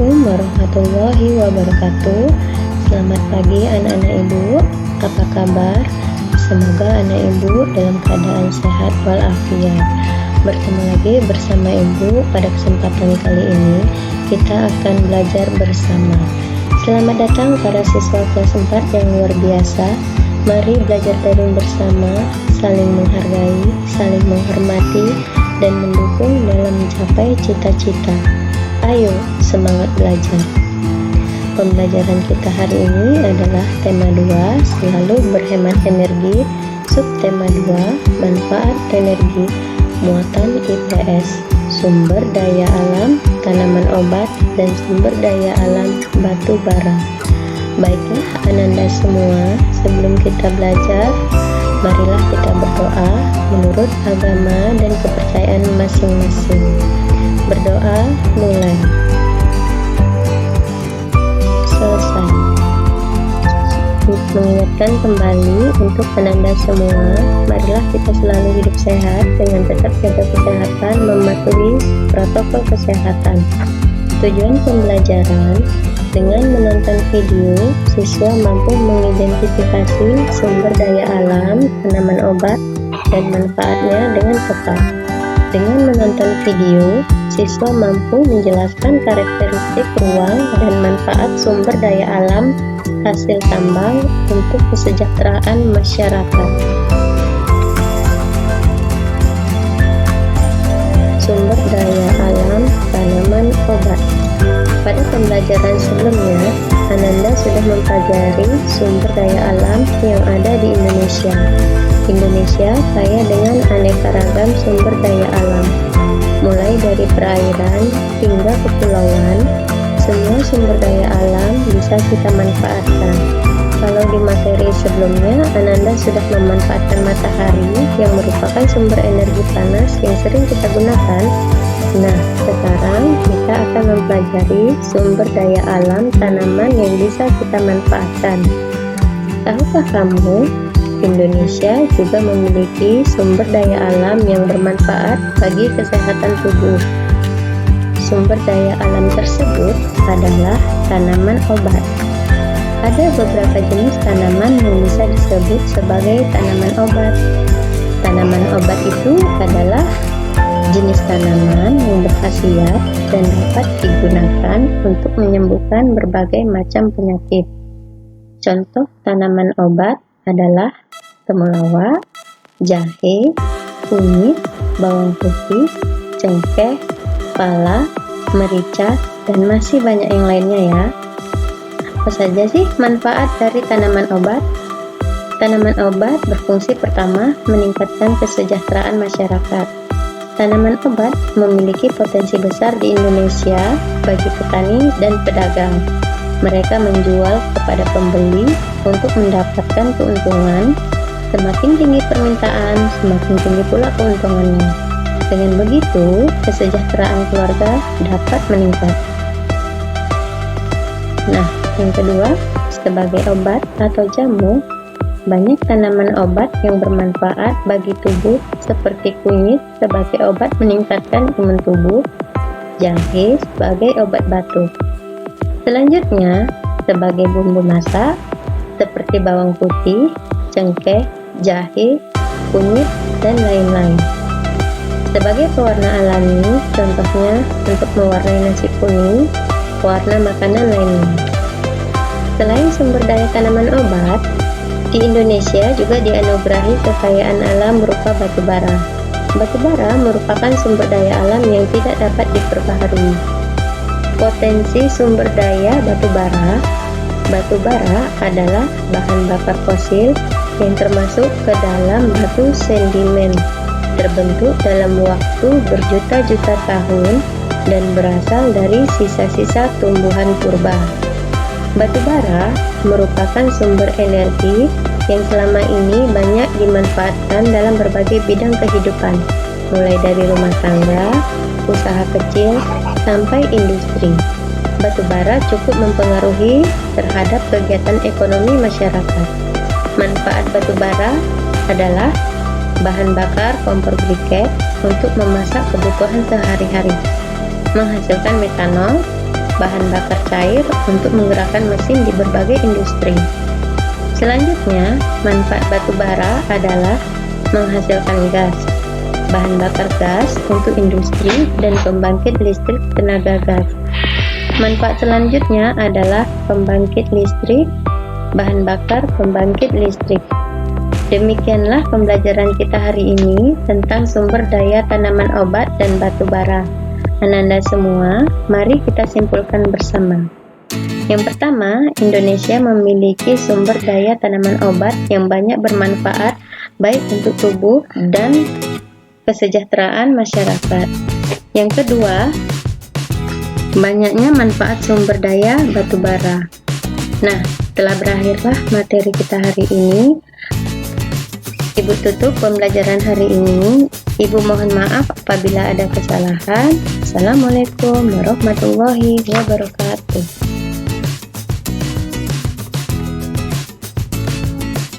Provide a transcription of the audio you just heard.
Assalamualaikum warahmatullahi wabarakatuh. Selamat pagi anak-anak ibu, apa kabar? Semoga anak ibu dalam keadaan sehat walafiat. Bertemu lagi bersama ibu pada kesempatan kali ini. Kita akan belajar bersama. Selamat datang para siswa kelas 4 yang luar biasa. Mari belajar daring bersama, saling menghargai, saling menghormati, dan mendukung dalam mencapai cita-cita. Ayo semangat belajar. Pembelajaran kita hari ini adalah tema 2, selalu berhemat energi. Subtema 2, manfaat energi. Muatan IPS, sumber daya alam, tanaman obat, dan sumber daya alam batu bara. Baiklah Ananda semua, sebelum kita belajar, marilah kita berdoa menurut agama dan kepercayaan masing-masing. Berdoa mulai. Selesai. Mengingatkan kembali untuk Ananda semua, marilah kita selalu hidup sehat dengan tetap jaga kesehatan, mematuhi protokol kesehatan. Tujuan pembelajaran, dengan menonton video, siswa mampu mengidentifikasi sumber daya alam, tanaman obat, dan manfaatnya dengan tepat. Dengan menonton video, siswa mampu menjelaskan karakteristik ruang dan manfaat sumber daya alam hasil tambang untuk kesejahteraan masyarakat. Sumber daya alam tanaman obat. Pada pembelajaran sebelumnya, Ananda sudah mempelajari sumber daya alam yang ada di Indonesia. Indonesia kaya dengan aneka ragam sumber daya alam, mulai dari perairan hingga kepulauan. Semua sumber daya alam bisa kita manfaatkan. Kalau di materi sebelumnya, Ananda sudah memanfaatkan matahari yang merupakan sumber energi panas yang sering kita gunakan. Nah, sekarang kita akan mempelajari sumber daya alam tanaman yang bisa kita manfaatkan. Tahukah kamu, Indonesia juga memiliki sumber daya alam yang bermanfaat bagi kesehatan tubuh. Sumber daya alam tersebut adalah tanaman obat. Ada beberapa jenis tanaman yang bisa disebut sebagai tanaman obat. Tanaman obat itu adalah jenis tanaman yang berkhasiat dan dapat digunakan untuk menyembuhkan berbagai macam penyakit. Contoh tanaman obat adalah temulawak, jahe, kunyit, bawang putih, cengkeh, pala, merica, dan masih banyak yang lainnya ya. Apa saja sih manfaat dari tanaman obat? Tanaman obat berfungsi pertama meningkatkan kesejahteraan masyarakat. Tanaman obat memiliki potensi besar di Indonesia bagi petani dan pedagang. Mereka menjual kepada pembeli untuk mendapatkan keuntungan. Semakin tinggi permintaan, semakin tinggi pula keuntungannya. Dengan begitu, kesejahteraan keluarga dapat meningkat. Nah, yang kedua, sebagai obat atau jamu, banyak tanaman obat yang bermanfaat bagi tubuh seperti kunyit sebagai obat meningkatkan imun tubuh, jahe sebagai obat batuk. Selanjutnya, sebagai bumbu masak seperti bawang putih, cengkeh, jahe, kunyit, dan lain-lain. Sebagai pewarna alami, contohnya untuk mewarnai nasi kuning, warna makanan lainnya. Selain sumber daya tanaman obat, di Indonesia juga dianugerahi kekayaan alam berupa batu bara. Batu bara merupakan sumber daya alam yang tidak dapat diperbaharui. Potensi sumber daya batu bara adalah bahan bakar fosil yang termasuk ke dalam batu sedimen, terbentuk dalam waktu berjuta-juta tahun dan berasal dari sisa-sisa tumbuhan purba. Batu bara merupakan sumber energi yang selama ini banyak dimanfaatkan dalam berbagai bidang kehidupan, mulai dari rumah tangga, usaha kecil, sampai industri. Batu bara cukup mempengaruhi terhadap kegiatan ekonomi masyarakat. Manfaat batu bara adalah bahan bakar kompor briket untuk memasak kebutuhan sehari-hari, menghasilkan metanol, bahan bakar cair untuk menggerakkan mesin di berbagai industri. Selanjutnya, manfaat batu bara adalah menghasilkan gas, bahan bakar gas untuk industri dan pembangkit listrik tenaga gas. Manfaat selanjutnya adalah pembangkit listrik, bahan bakar pembangkit listrik. Demikianlah pembelajaran kita hari ini tentang sumber daya tanaman obat dan batu bara. Ananda semua, mari kita simpulkan bersama. Yang pertama, Indonesia memiliki sumber daya tanaman obat yang banyak bermanfaat baik untuk tubuh dan kesejahteraan masyarakat. Yang kedua, banyaknya manfaat sumber daya batu bara. Nah, telah berakhirlah materi kita hari ini. Ibu tutup pembelajaran hari ini. Ibu mohon maaf apabila ada kesalahan. Assalamualaikum warahmatullahi wabarakatuh.